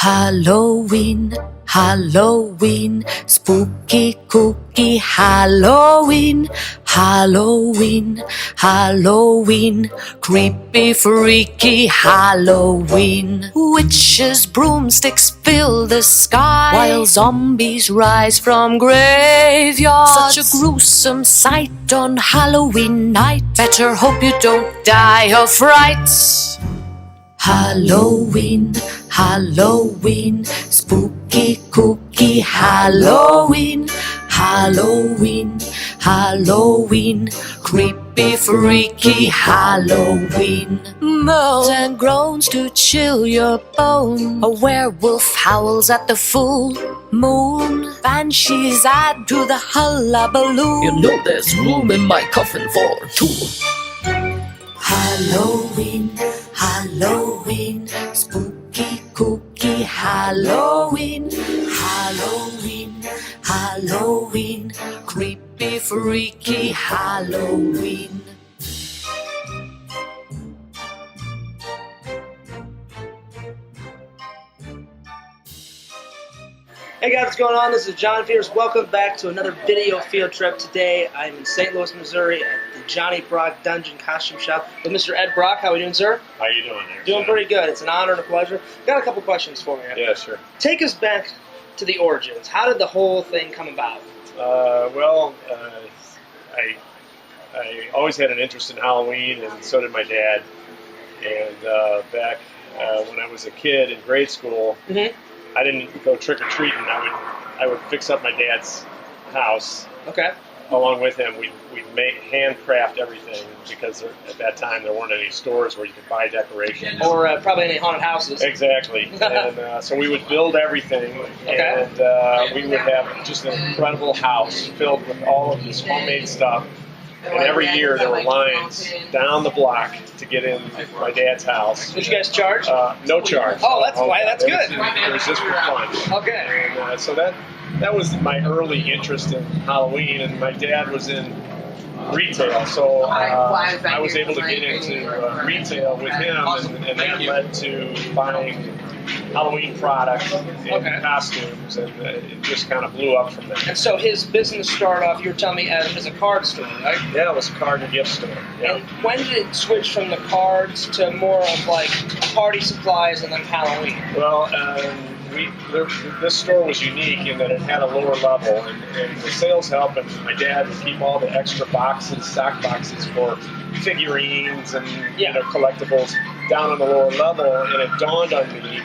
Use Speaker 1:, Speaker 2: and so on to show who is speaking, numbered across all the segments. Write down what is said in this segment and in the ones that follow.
Speaker 1: Halloween, Halloween, spooky, kooky Halloween, Halloween, Halloween, creepy, freaky Halloween. Witches, broomsticks fill the sky, while zombies rise from graveyards. Such a gruesome sight on Halloween night. Better hope you don't die of fright. Halloween, Halloween, spooky, kooky Halloween, Halloween, Halloween, creepy, freaky Halloween. Moans and groans to chill your bones. A werewolf howls at the full moon. Banshees add to the hullabaloo.
Speaker 2: You know there's room in my coffin for two.
Speaker 1: Halloween, Halloween, spooky, kooky Halloween, Halloween, Halloween, creepy, freaky Halloween.
Speaker 3: Hey guys, what's going on? This is John Peters. Welcome back to another video field trip. Today I'm in St. Louis, Missouri at the Johnnie Brock Dungeon Costume Shop with Mr. Ed Brock. How are we doing, sir?
Speaker 4: How you doing there?
Speaker 3: Doing pretty good. It's an honor and a pleasure. Got a couple questions for you.
Speaker 4: Yeah, sure.
Speaker 3: Take us back to the origins. How did the whole thing come about?
Speaker 4: I always had an interest in Halloween, and so did my dad. And back when I was a kid in grade school, I didn't go trick-or-treating. I would fix up my dad's house.
Speaker 3: Okay.
Speaker 4: Along with him, we'd handcraft everything because at that time there weren't any stores where you could buy decorations.
Speaker 3: Or probably any haunted houses.
Speaker 4: Exactly. And so we would build everything, and we would have just an incredible house filled with all of this homemade stuff. And every year there were lines down the block to get in my dad's house.
Speaker 3: Did you guys charge?
Speaker 4: No charge.
Speaker 3: Oh, that's why. That's good.
Speaker 4: It was just for fun.
Speaker 3: Okay.
Speaker 4: And, so that was my early interest in Halloween, and my dad was in retail, so I was able to get into retail with him, and that led to buying Halloween products and costumes, and it just kind of blew up from there.
Speaker 3: And so his business started off, you were telling me, as a card store, right?
Speaker 4: Yeah, it was a card and gift store. Yeah.
Speaker 3: And when did it switch from the cards to more of like party supplies and then Halloween?
Speaker 4: Well, this store was unique in that it had a lower level, and the sales help, and my dad would keep all the extra boxes, stock boxes for figurines and collectibles down on the lower level, and it dawned on me,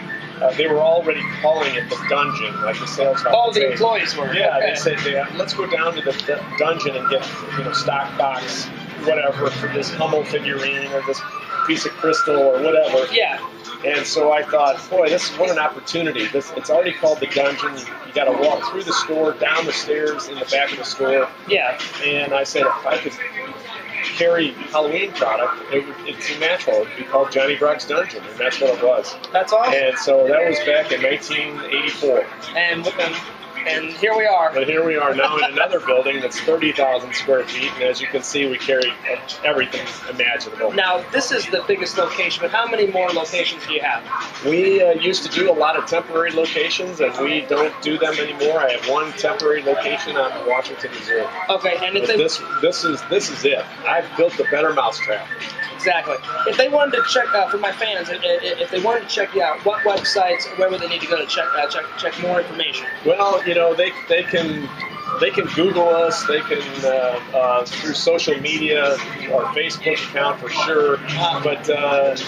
Speaker 4: they were already calling it the dungeon, like the sales help.
Speaker 3: Oh, the employees were.
Speaker 4: Yeah,
Speaker 3: okay.
Speaker 4: They said, let's go down to the dungeon and get stock box, whatever, for this Hummel figurine or this piece of crystal or whatever.
Speaker 3: Yeah.
Speaker 4: And so I thought, boy, what an opportunity. It's already called the dungeon. You got to walk through the store, down the stairs, in the back of the store.
Speaker 3: Yeah.
Speaker 4: And I said, if I could carry Halloween product, it's natural. It would be called Johnnie Brock's Dungeon, and that's what it was.
Speaker 3: That's awesome.
Speaker 4: And so that was back in 1984.
Speaker 3: And here we are.
Speaker 4: And here we are now in another building that's 30,000 square feet, and as you can see, we carry everything imaginable.
Speaker 3: Now, this is the biggest location, but how many more locations do you have?
Speaker 4: We used to do a lot of temporary locations, and we don't do them anymore. I have one temporary location on Washington, Missouri.
Speaker 3: Okay, and if
Speaker 4: this is it. I've built the better mousetrap.
Speaker 3: Exactly. If they wanted to check for my fans, if they wanted to check you out, what websites, where would they need to go to check more information?
Speaker 4: Well, they can Google us. They can through social media, our Facebook account for sure. But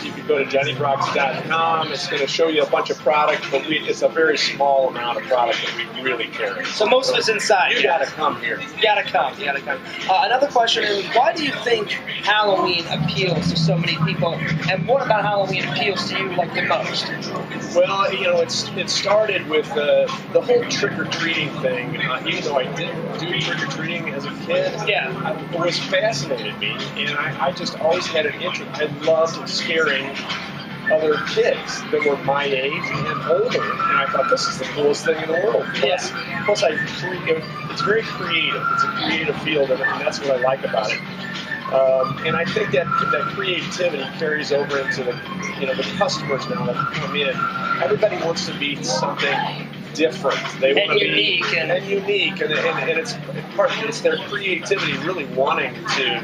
Speaker 4: you can go to JohnnieBrocks.com. It's going to show you a bunch of product, but it's a very small amount of product that we really carry.
Speaker 3: So most of it's inside.
Speaker 4: You got to come here.
Speaker 3: You got to come. Another question is, why do you think Halloween appeals to so many people? And what about Halloween appeals to you like the most?
Speaker 4: Well, it started with the whole trick-or-treating thing. Even though I didn't do trick-or-treating as a kid, it was fascinated me, and I just always had an interest. I loved scaring other kids that were my age and older, and I thought, this is the coolest thing in the world. Plus it's very creative. It's a creative field, and that's what I like about it. And I think that creativity carries over into the customers now that come in. Everybody wants to be something different. They want to be unique, and it's their creativity really wanting to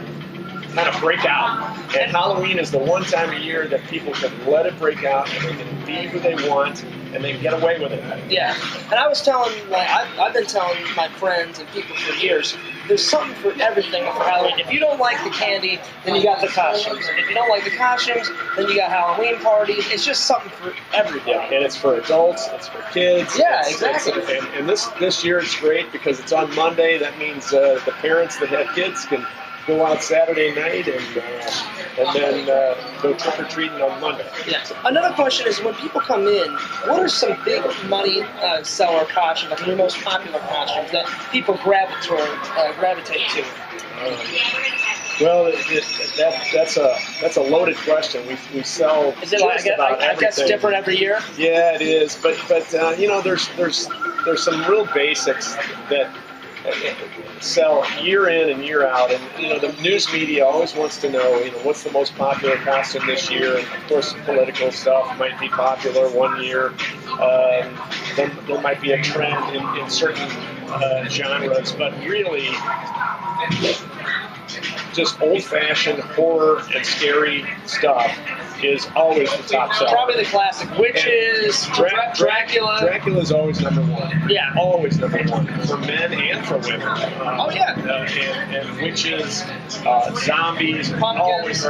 Speaker 4: kind of break out. And Halloween is the one time of year that people can let it break out and they can be who they want and they can get away with it.
Speaker 3: Yeah, and I was telling, I've been telling my friends and people for years, there's something for everything for Halloween. If you don't like the candy, then you got the costumes. If you don't like the costumes, then you got Halloween parties. It's just something for everybody.
Speaker 4: Yeah, and it's for adults, it's for kids.
Speaker 3: Yeah, exactly.
Speaker 4: And this year it's great because it's on Monday. That means the parents that have kids can go out Saturday night and then go trick-or-treating on Monday.
Speaker 3: Yeah. Another question is, when people come in, what are some big money seller costumes, like your most popular costumes that people gravitate to?
Speaker 4: Well, that's a loaded question. We sell
Speaker 3: is it like, I guess different every year?
Speaker 4: Yeah, it is. But there's some real basics that sell year in and year out, and the news media always wants to know what's the most popular costume this year, and of course political stuff might be popular one year. There might be a trend in certain genres, but really just old-fashioned horror and scary stuff is always the top seller.
Speaker 3: Probably the classic witches, Dracula.
Speaker 4: Dracula's always number one.
Speaker 3: Yeah.
Speaker 4: Always number one for men and for women.
Speaker 3: Oh yeah.
Speaker 4: And witches, zombies,
Speaker 3: pumpkins.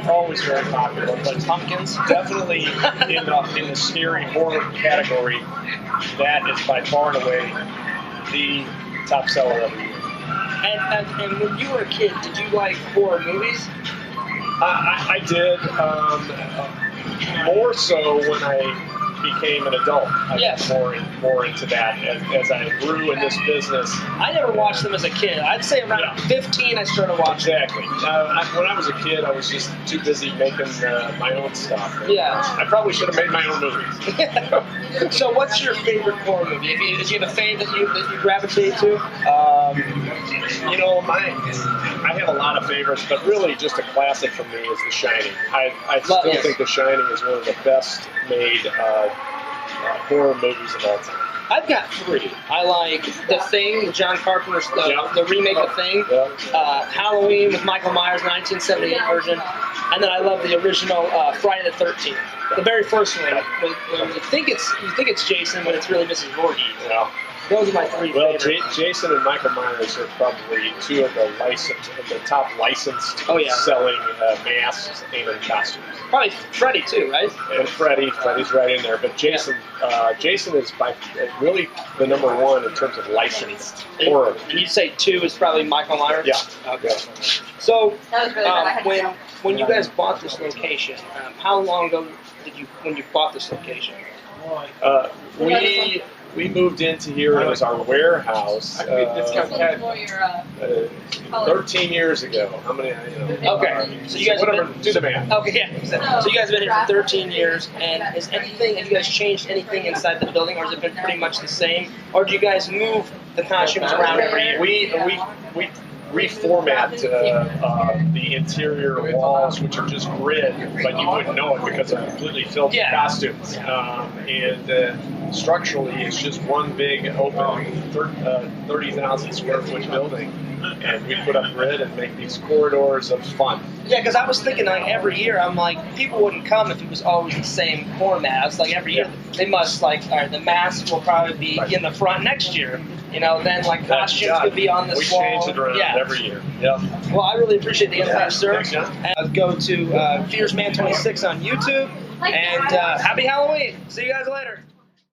Speaker 4: always very popular. But
Speaker 3: pumpkins,
Speaker 4: definitely in the scary horror category, that is by far and away the top seller of the year.
Speaker 3: And when you were a kid, did you like horror movies?
Speaker 4: I did, more so when I became an adult. I got more into that as I grew in this business.
Speaker 3: I never watched them as a kid. I'd say around 15 I started watching.
Speaker 4: Exactly. When I was a kid, I was just too busy making my own stuff.
Speaker 3: Yeah.
Speaker 4: I probably should have made my own movies.
Speaker 3: So what's your favorite horror movie? Did you have a fave that you gravitate to?
Speaker 4: I have a lot of favorites, but really just a classic for me is The Shining. I still think The Shining is one of the best made horror movies of all time.
Speaker 3: I've got three. I like The Thing, John Carpenter's the remake of The Thing, Halloween with Michael Myers, 1978 version, and then I love the original Friday the 13th, the very first one. When you think it's Jason, but it's really Mrs. Voorhees.
Speaker 4: Yeah.
Speaker 3: Those are my three favorites.
Speaker 4: Jason and Michael Myers are probably two of the top licensed selling masks and costumes.
Speaker 3: Probably Freddy too, right?
Speaker 4: And Freddy's right in there. But Jason is by really the number one in terms of licensed horror.
Speaker 3: You'd say two is probably Michael Myers?
Speaker 4: Yeah.
Speaker 3: Okay. So when you guys bought this location, how long ago when you bought this location?
Speaker 4: We moved into here as our warehouse 13 years ago. How many?
Speaker 3: Okay, so you guys
Speaker 4: do the math.
Speaker 3: Okay, yeah. So you guys have been here for 13 years, and have you guys changed anything inside the building, or has it been pretty much the same? Or do you guys move the costumes around every year?
Speaker 4: We reformat the interior walls, which are just grid, but you wouldn't know it because they're completely filled with costumes. And structurally, it's just one big open 30,000 square foot building. And we put up grid and make these corridors of fun.
Speaker 3: Yeah, because I was thinking every year, I'm like, people wouldn't come if it was always the same format. It's like every year, they must all right, the mask will probably be in the front next year. Then costumes could be on this wall.
Speaker 4: We change it around every year. Yeah.
Speaker 3: Well, I really appreciate the insight, sir.
Speaker 4: Thanks, John.
Speaker 3: And go to Fierce Man 26 on YouTube. And happy Halloween. See you guys later.